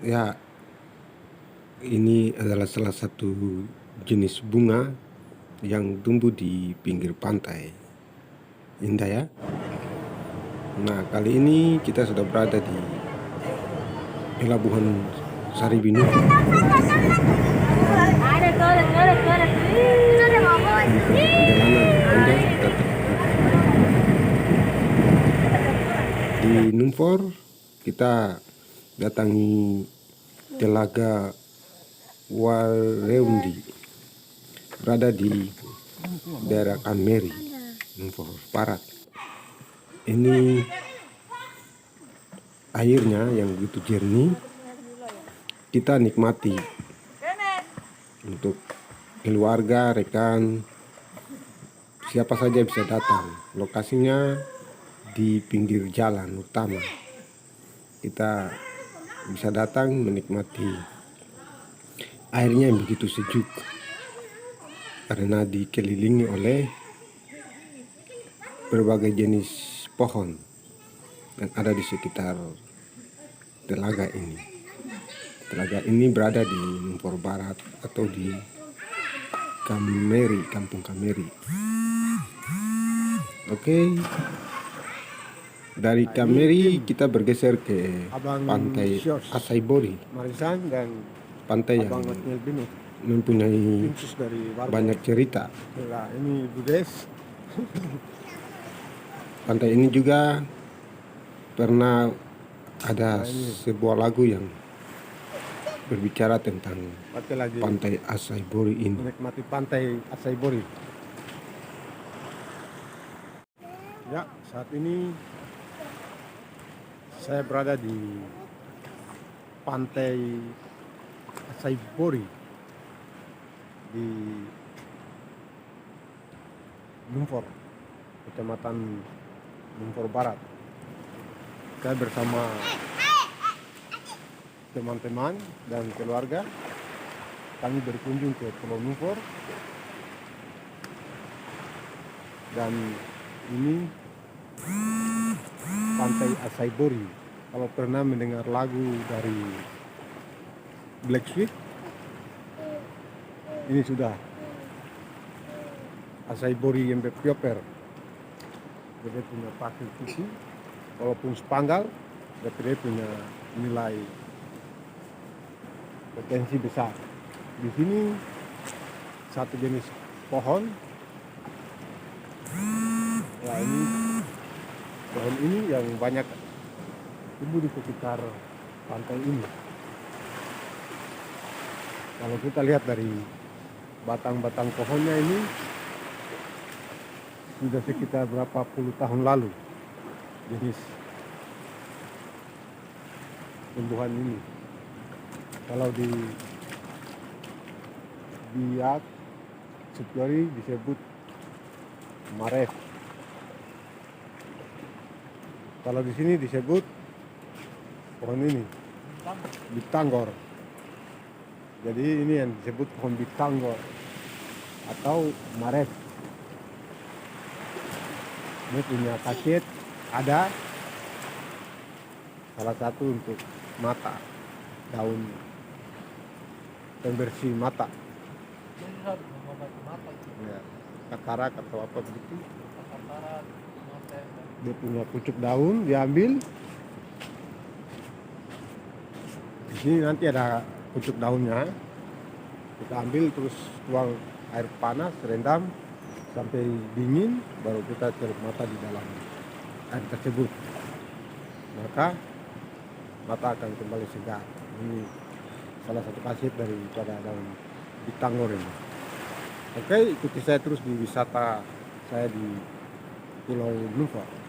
Ya, ini adalah salah satu jenis bunga yang tumbuh di pinggir pantai. Indah ya. Nah, kali ini kita sudah berada di Pelabuhan Saribinu. Untuk perjalanan yang panjang kita di Numfor, kita datangi Telaga Wareundi, berada di daerah Kanmeri, Numfor Barat. Ini airnya yang begitu jernih, kita nikmati untuk keluarga, rekan, siapa saja bisa datang. Lokasinya di pinggir jalan utama. Kita bisa datang menikmati airnya yang begitu sejuk karena dikelilingi oleh berbagai jenis pohon yang ada di sekitar telaga ini. Telaga ini berada di Numfor Barat atau di Kanmeri, Kampung Kanmeri. Oke. Dari Kanmeri kita bergeser ke pantai Asaibori, pantai yang mempunyai banyak cerita. Ini Budes. Pantai ini juga pernah ada sebuah lagu yang berbicara tentang pantai Asaibori ini. Menikmati pantai Asaibori. Ya, saat ini saya berada di pantai Asaibori di Numfor, Kecamatan Numfor Barat. Saya bersama teman-teman dan keluarga. Kami berkunjung ke Pulau Numfor, dan ini pantai Asaibori. Kalau pernah mendengar lagu dari Black Sweet, ini sudah Asaibori yang berpioper. Dia punya pasir putih, walaupun sepanggal, tapi dia punya nilai potensi besar. Di sini satu jenis pohon. Ya, ini pohon ini yang banyak tumbuh di sekitar pantai ini. Kalau kita lihat dari batang-batang pohonnya ini sudah sekitar berapa puluh tahun lalu jenis tumbuhan ini. Kalau di biak Supyori disebut Maref. Kalau di sini disebut pohon ini Bitanggor. Jadi ini yang disebut pohon Bitanggor atau Maref. Ini punya khasiat, ada salah satu untuk mata, daun pembersih mata. Ya, katarak atau apa begitu. Dia punya pucuk daun, diambil. Di sini nanti ada pucuk daunnya. Kita ambil terus tuang air panas, rendam sampai dingin, baru kita celup mata di dalam air tersebut. Maka mata akan kembali segar. Ini salah satu khasiat daripada daun Bitanggor ini. Oke, ikuti saya terus di wisata saya di Pulau Numfor.